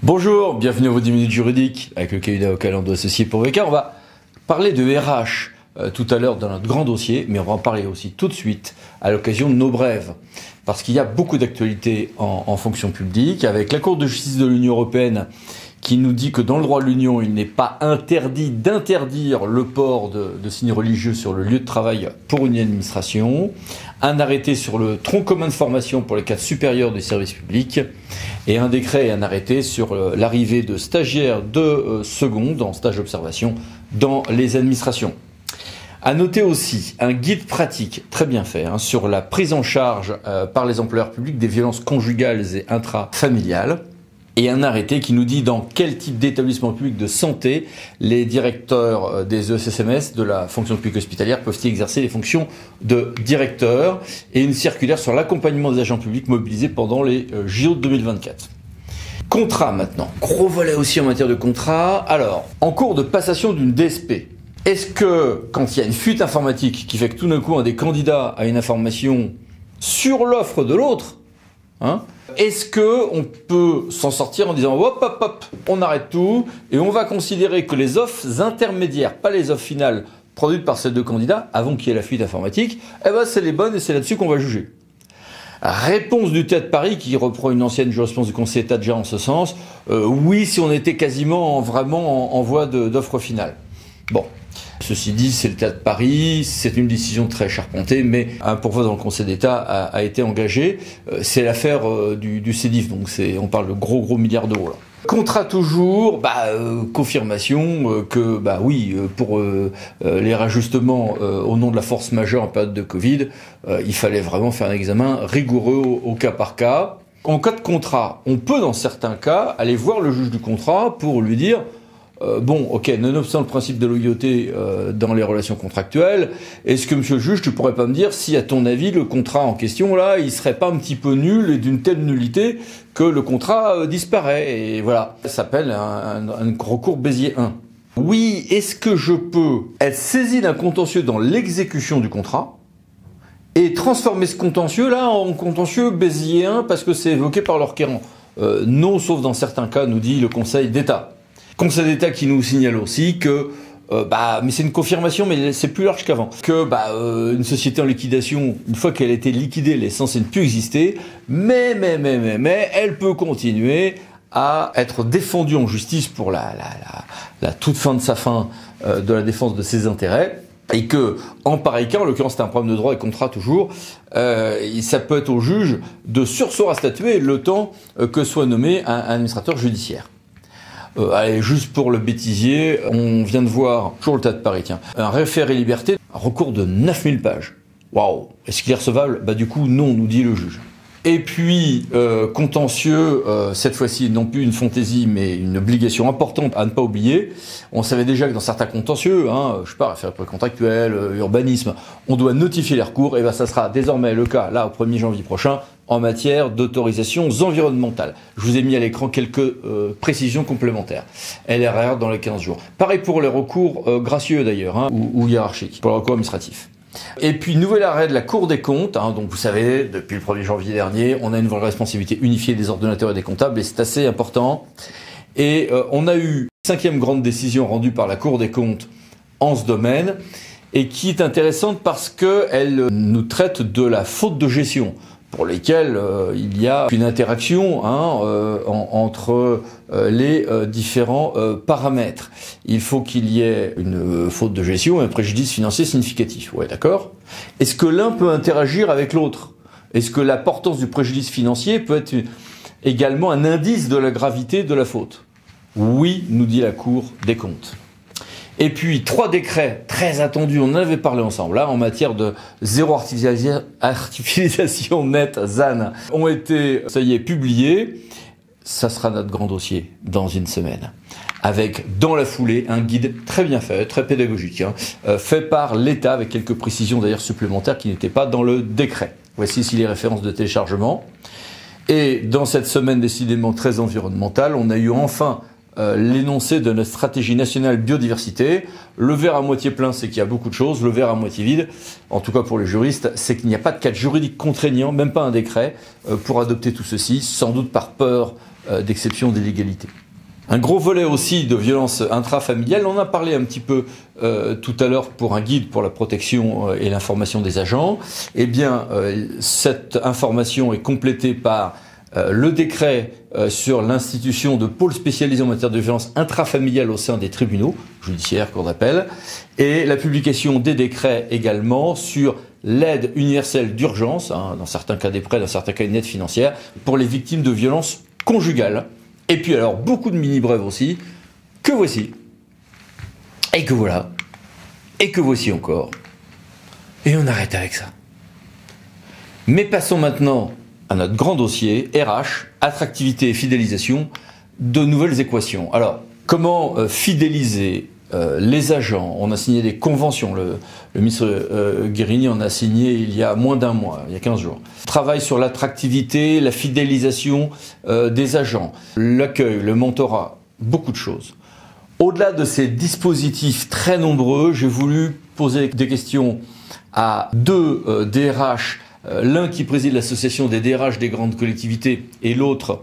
Bonjour, bienvenue à vos 10 minutes juridiques avec le cabinet avocat Lando Associés pour VK. On va parler de RH tout à l'heure dans notre grand dossier, mais on va en parler aussi tout de suite à l'occasion de nos brèves. Parce qu'il y a beaucoup d'actualités en fonction publique, avec la Cour de justice de l'Union européenne qui nous dit que dans le droit de l'Union, il n'est pas interdit d'interdire le port de signes religieux sur le lieu de travail pour une administration, un arrêté sur le tronc commun de formation pour les cadres supérieurs des services publics, et un décret et un arrêté sur l'arrivée de stagiaires de seconde en stage d'observation dans les administrations. À noter aussi un guide pratique très bien fait sur la prise en charge par les employeurs publics des violences conjugales et intrafamiliales. Et un arrêté qui nous dit dans quel type d'établissement public de santé les directeurs des ESSMS de la fonction publique hospitalière peuvent exercer les fonctions de directeur, et une circulaire sur l'accompagnement des agents publics mobilisés pendant les JO de 2024. Contrat maintenant, gros volet aussi en matière de contrat. Alors, en cours de passation d'une DSP, est-ce que quand il y a une fuite informatique qui fait que tout d'un coup un des candidats a une information sur l'offre de l'autre, est-ce que on peut s'en sortir en disant hop hop hop, on arrête tout et on va considérer que les offres intermédiaires, pas les offres finales produites par ces deux candidats avant qu'il y ait la fuite informatique, c'est les bonnes et c'est là-dessus qu'on va juger. Réponse du TED de Paris qui reprend une ancienne jurisprudence du Conseil d'État déjà en ce sens. Oui, si on était quasiment vraiment en voie d'offre finale. Bon. Ceci dit, c'est le cas de Paris, c'est une décision très charpentée, mais un pourvoi dans le Conseil d'État a été engagé. C'est l'affaire du CEDIF, donc on parle de gros milliards d'euros. Contrat toujours, confirmation que oui, pour les rajustements au nom de la force majeure en période de Covid, il fallait vraiment faire un examen rigoureux au cas par cas. En cas de contrat, on peut dans certains cas aller voir le juge du contrat pour lui dire nonobstant le principe de loyauté dans les relations contractuelles, est-ce que, monsieur le juge, tu pourrais pas me dire si, à ton avis, le contrat en question, là, il serait pas un petit peu nul et d'une telle nullité que le contrat disparaît? Et voilà, ça s'appelle un recours Bézier 1. Oui, est-ce que je peux être saisi d'un contentieux dans l'exécution du contrat et transformer ce contentieux-là en contentieux Bézier 1 parce que c'est évoqué par le requérant? Non, sauf dans certains cas, nous dit le Conseil d'État. Conseil d'État qui nous signale aussi que, mais c'est une confirmation, mais c'est plus large qu'avant, que une société en liquidation, une fois qu'elle a été liquidée, elle est censée ne plus exister, mais elle peut continuer à être défendue en justice pour la toute fin de sa fin de la défense de ses intérêts. Et que, en pareil cas, en l'occurrence c'est un problème de droit et contrat toujours, ça peut être au juge de surseoir à statuer le temps que soit nommé un administrateur judiciaire. Allez, juste pour le bêtisier, on vient de voir, toujours le tas de Paris, un référé liberté, un recours de 9000 pages. Waouh! Est-ce qu'il est recevable? Du coup, non, nous dit le juge. Et puis, contentieux, cette fois-ci, non plus une fantaisie, mais une obligation importante à ne pas oublier. On savait déjà que dans certains contentieux, référé contractuel, urbanisme, on doit notifier les recours, et ça sera désormais le cas, là, au 1er janvier prochain, en matière d'autorisations environnementales. Je vous ai mis à l'écran quelques précisions complémentaires. LRR dans les 15 jours. Pareil pour les recours gracieux d'ailleurs, ou hiérarchiques, pour le recours administratif. Et puis, nouvel arrêt de la Cour des comptes. Donc, vous savez, depuis le 1er janvier dernier, on a une nouvelle responsabilité unifiée des ordonnateurs et des comptables, et c'est assez important. Et on a eu une 5e grande décision rendue par la Cour des comptes en ce domaine, et qui est intéressante parce qu'elle nous traite de la faute de gestion, pour lesquels il y a une interaction entre les différents paramètres. Il faut qu'il y ait une faute de gestion et un préjudice financier significatif. Ouais, d'accord. Est-ce que l'un peut interagir avec l'autre? Est-ce que l'importance du préjudice financier peut être également un indice de la gravité de la faute? Oui, nous dit la Cour des comptes. Et puis, 3 décrets très attendus, on en avait parlé ensemble, en matière de zéro artificialisation nette, ZAN, ont été, ça y est, publiés. Ça sera notre grand dossier dans une semaine. Avec, dans la foulée, un guide très bien fait, très pédagogique, fait par l'État, avec quelques précisions d'ailleurs supplémentaires qui n'étaient pas dans le décret. Voici ici les références de téléchargement. Et dans cette semaine décidément très environnementale, on a eu enfin l'énoncé de notre stratégie nationale biodiversité. Le verre à moitié plein, c'est qu'il y a beaucoup de choses. Le verre à moitié vide, en tout cas pour les juristes, c'est qu'il n'y a pas de cadre juridique contraignant, même pas un décret, pour adopter tout ceci, sans doute par peur d'exception d'illégalité. Un gros volet aussi de violence intrafamiliale, on en a parlé un petit peu tout à l'heure pour un guide pour la protection et l'information des agents. Eh bien, cette information est complétée par le décret sur l'institution de pôles spécialisés en matière de violence intrafamiliale au sein des tribunaux judiciaires, cour d'appel, et la publication des décrets également sur l'aide universelle d'urgence, dans certains cas des prêts, dans certains cas une aide financière, pour les victimes de violences conjugales. Et puis alors, beaucoup de mini-brèves aussi, que voici, et que voilà, et que voici encore. Et on arrête avec ça. Mais passons maintenant à notre grand dossier, RH, attractivité et fidélisation, de nouvelles équations. Alors, comment fidéliser les agents? On a signé des conventions, le ministre Guérini en a signé il y a moins d'un mois, il y a 15 jours. Travail sur l'attractivité, la fidélisation des agents, l'accueil, le mentorat, beaucoup de choses. Au-delà de ces dispositifs très nombreux, j'ai voulu poser des questions à deux DRH, l'un qui préside l'association des DRH des grandes collectivités et l'autre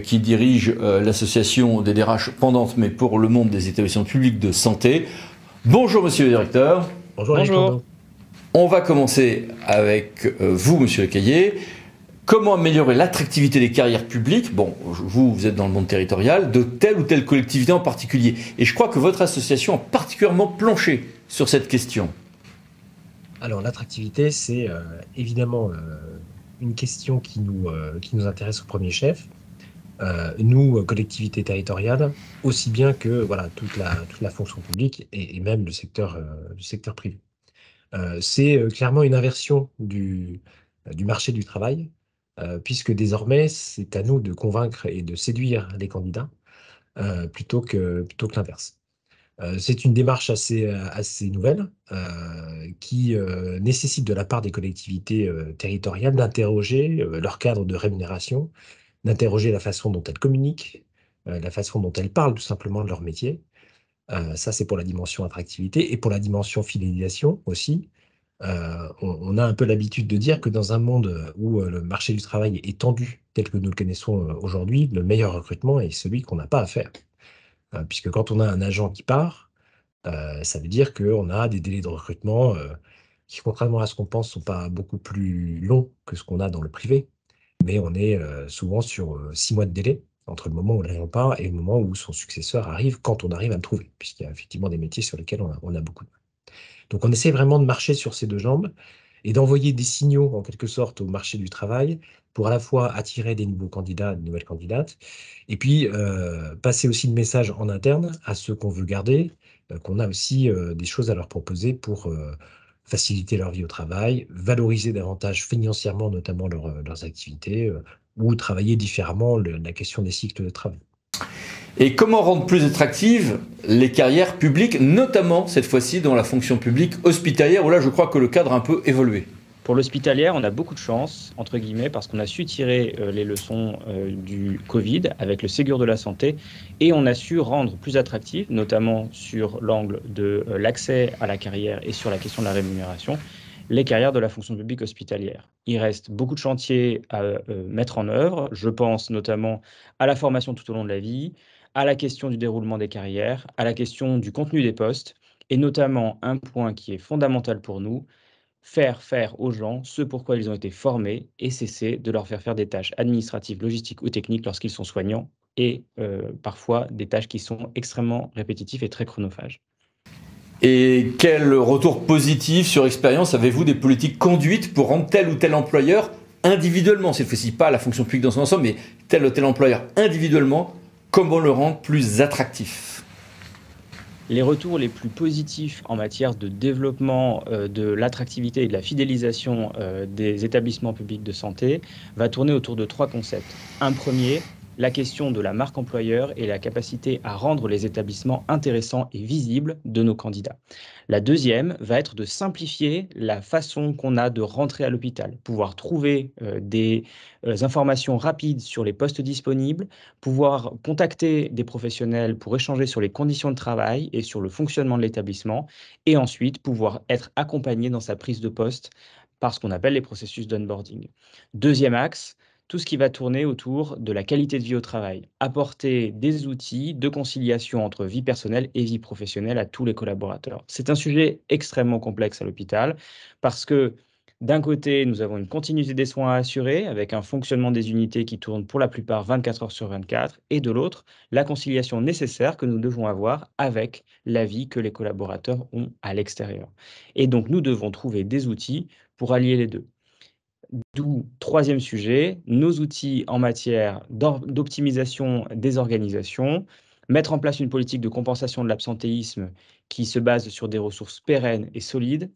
qui dirige l'association des DRH pendantes, mais pour le monde des établissements publics de santé. Bonjour monsieur le directeur. Bonjour. Bonjour. On va commencer avec vous monsieur Le Caillé. Comment améliorer l'attractivité des carrières publiques, bon, vous êtes dans le monde territorial, de telle ou telle collectivité en particulier? Et je crois que votre association a particulièrement planché sur cette question. Alors l'attractivité, c'est évidemment une question qui nous intéresse au premier chef. Nous, collectivités territoriales, aussi bien que voilà, toute la fonction publique et même le secteur privé. C'est clairement une inversion du marché du travail, puisque désormais, c'est à nous de convaincre et de séduire les candidats plutôt que l'inverse. C'est une démarche assez nouvelle qui nécessite de la part des collectivités territoriales d'interroger leur cadre de rémunération, d'interroger la façon dont elles communiquent, la façon dont elles parlent tout simplement de leur métier. Ça, c'est pour la dimension attractivité et pour la dimension fidélisation aussi. On a un peu l'habitude de dire que dans un monde où le marché du travail est tendu tel que nous le connaissons aujourd'hui, le meilleur recrutement est celui qu'on n'a pas à faire. Puisque quand on a un agent qui part, ça veut dire qu'on a des délais de recrutement qui, contrairement à ce qu'on pense, ne sont pas beaucoup plus longs que ce qu'on a dans le privé. Mais on est souvent sur 6 mois de délai entre le moment où l'agent part et le moment où son successeur arrive, quand on arrive à le trouver, puisqu'il y a effectivement des métiers sur lesquels on a beaucoup de mal. Donc on essaie vraiment de marcher sur ces deux jambes et d'envoyer des signaux, en quelque sorte, au marché du travail pour à la fois attirer des nouveaux candidats, des nouvelles candidates, et puis passer aussi le message en interne à ceux qu'on veut garder, qu'on a aussi des choses à leur proposer pour faciliter leur vie au travail, valoriser davantage financièrement notamment leurs activités, ou travailler différemment la question des cycles de travail. Et comment rendre plus attractives les carrières publiques, notamment cette fois-ci dans la fonction publique hospitalière, où là je crois que le cadre a un peu évolué? Pour l'hospitalière, on a beaucoup de chance, entre guillemets, parce qu'on a su tirer les leçons du Covid avec le Ségur de la santé et on a su rendre plus attractif, notamment sur l'angle de l'accès à la carrière et sur la question de la rémunération, les carrières de la fonction publique hospitalière. Il reste beaucoup de chantiers à mettre en œuvre. Je pense notamment à la formation tout au long de la vie, à la question du déroulement des carrières, à la question du contenu des postes et notamment un point qui est fondamental pour nous, faire aux gens ce pourquoi ils ont été formés et cesser de leur faire des tâches administratives, logistiques ou techniques lorsqu'ils sont soignants et parfois des tâches qui sont extrêmement répétitives et très chronophages. Et quel retour positif sur expérience avez-vous des politiques conduites pour rendre tel ou tel employeur individuellement, cette fois-ci pas la fonction publique dans son ensemble, mais tel ou tel employeur individuellement, comment le rendre plus attractif? Les retours les plus positifs en matière de développement de l'attractivité et de la fidélisation des établissements publics de santé va tourner autour de 3 concepts. Un premier, la question de la marque employeur et la capacité à rendre les établissements intéressants et visibles de nos candidats. La deuxième va être de simplifier la façon qu'on a de rentrer à l'hôpital, pouvoir trouver des informations rapides sur les postes disponibles, pouvoir contacter des professionnels pour échanger sur les conditions de travail et sur le fonctionnement de l'établissement, et ensuite pouvoir être accompagné dans sa prise de poste par ce qu'on appelle les processus d'onboarding. Deuxième axe, tout ce qui va tourner autour de la qualité de vie au travail. Apporter des outils de conciliation entre vie personnelle et vie professionnelle à tous les collaborateurs. C'est un sujet extrêmement complexe à l'hôpital parce que d'un côté, nous avons une continuité des soins à assurer avec un fonctionnement des unités qui tourne pour la plupart 24 heures sur 24 et de l'autre, la conciliation nécessaire que nous devons avoir avec la vie que les collaborateurs ont à l'extérieur. Et donc, nous devons trouver des outils pour allier les deux. D'où, troisième sujet, nos outils en matière d'optimisation des organisations, mettre en place une politique de compensation de l'absentéisme qui se base sur des ressources pérennes et solides,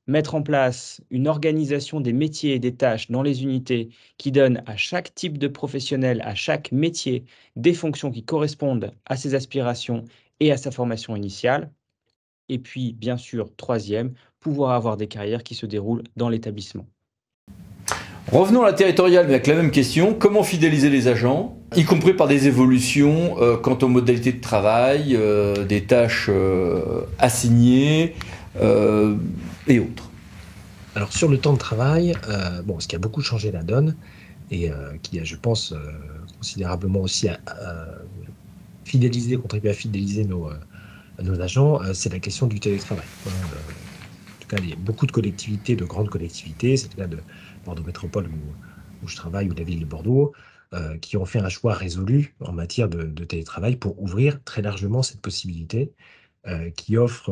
mettre en place une organisation des métiers et des tâches dans les unités qui donne à chaque type de professionnel, à chaque métier, des fonctions qui correspondent à ses aspirations et à sa formation initiale. Et puis, bien sûr, troisième, pouvoir avoir des carrières qui se déroulent dans l'établissement. Revenons à la territoriale, mais avec la même question. Comment fidéliser les agents, y compris par des évolutions quant aux modalités de travail, des tâches assignées et autres? Alors sur le temps de travail, ce qui a beaucoup changé la donne et qui a, je pense, considérablement aussi contribué à fidéliser nos agents, c'est la question du télétravail. En tout cas, il y a beaucoup de collectivités, de grandes collectivités, c'est le cas de Bordeaux Métropole où je travaille, ou la ville de Bordeaux, qui ont fait un choix résolu en matière de télétravail pour ouvrir très largement cette possibilité qui offre,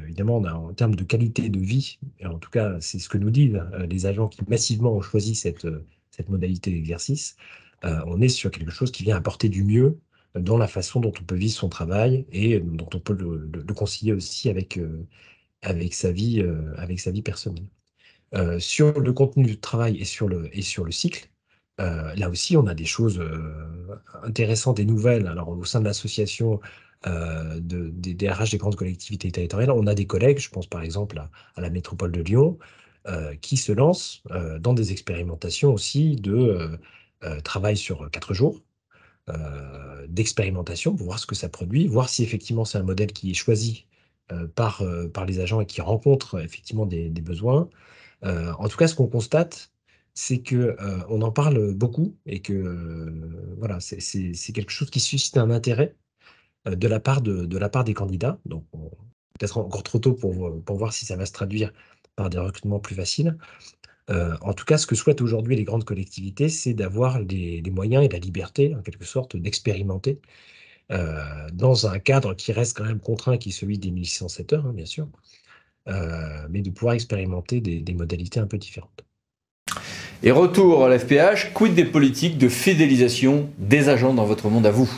évidemment, en termes de qualité de vie, et en tout cas, c'est ce que nous disent les agents qui massivement ont choisi cette modalité d'exercice, on est sur quelque chose qui vient apporter du mieux dans la façon dont on peut vivre son travail et dont on peut le concilier aussi avec sa vie personnelle. Sur le contenu du travail et sur le cycle, là aussi, on a des choses intéressantes et nouvelles. Alors, au sein de l'association des DRH des grandes collectivités territoriales, on a des collègues, je pense par exemple à la métropole de Lyon, qui se lancent dans des expérimentations aussi de travail sur 4 jours, d'expérimentation pour voir ce que ça produit, voir si effectivement c'est un modèle qui est choisi par les agents et qui rencontre effectivement des besoins. En tout cas, ce qu'on constate, c'est que on en parle beaucoup et que voilà, c'est quelque chose qui suscite un intérêt de la part des candidats. Donc, peut-être encore trop tôt pour voir si ça va se traduire par des recrutements plus faciles. En tout cas, ce que souhaitent aujourd'hui les grandes collectivités, c'est d'avoir les moyens et la liberté, en quelque sorte, d'expérimenter dans un cadre qui reste quand même contraint, qui est celui des 1607 heures, hein, bien sûr, mais de pouvoir expérimenter des modalités un peu différentes. Et retour à l'FPH, quid des politiques de fidélisation des agents dans votre monde à vous?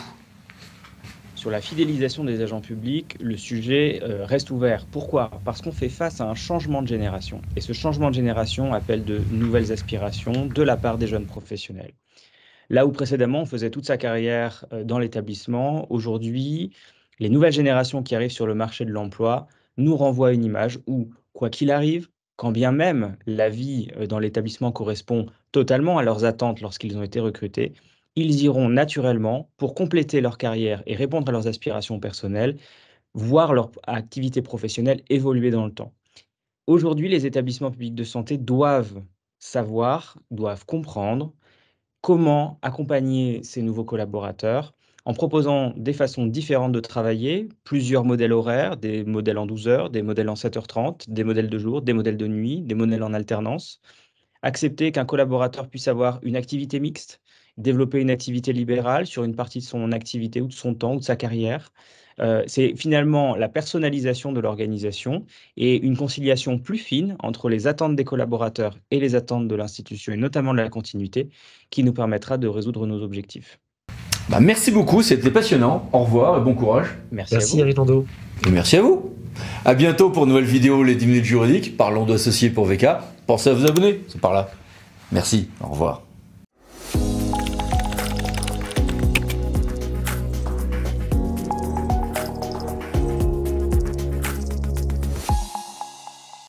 Sur la fidélisation des agents publics, le sujet reste ouvert. Pourquoi? Parce qu'on fait face à un changement de génération. Et ce changement de génération appelle de nouvelles aspirations de la part des jeunes professionnels. Là où précédemment, on faisait toute sa carrière dans l'établissement, aujourd'hui, les nouvelles générations qui arrivent sur le marché de l'emploi nous renvoient une image où, quoi qu'il arrive, quand bien même la vie dans l'établissement correspond totalement à leurs attentes lorsqu'ils ont été recrutés, ils iront naturellement, pour compléter leur carrière et répondre à leurs aspirations personnelles, voir leur activité professionnelle évoluer dans le temps. Aujourd'hui, les établissements publics de santé doivent savoir, doivent comprendre comment accompagner ces nouveaux collaborateurs en proposant des façons différentes de travailler, plusieurs modèles horaires, des modèles en 12 heures, des modèles en 7h30, des modèles de jour, des modèles de nuit, des modèles en alternance. Accepter qu'un collaborateur puisse avoir une activité mixte, développer une activité libérale sur une partie de son activité ou de son temps ou de sa carrière. C'est finalement la personnalisation de l'organisation et une conciliation plus fine entre les attentes des collaborateurs et les attentes de l'institution, et notamment de la continuité, qui nous permettra de résoudre nos objectifs. Merci beaucoup, c'était passionnant. Au revoir et bon courage. Merci Aristondo. Et merci à vous. À bientôt pour une nouvelle vidéo, les 10 minutes juridiques. Parlons d'associés pour VK. Pensez à vous abonner, c'est par là. Merci, au revoir.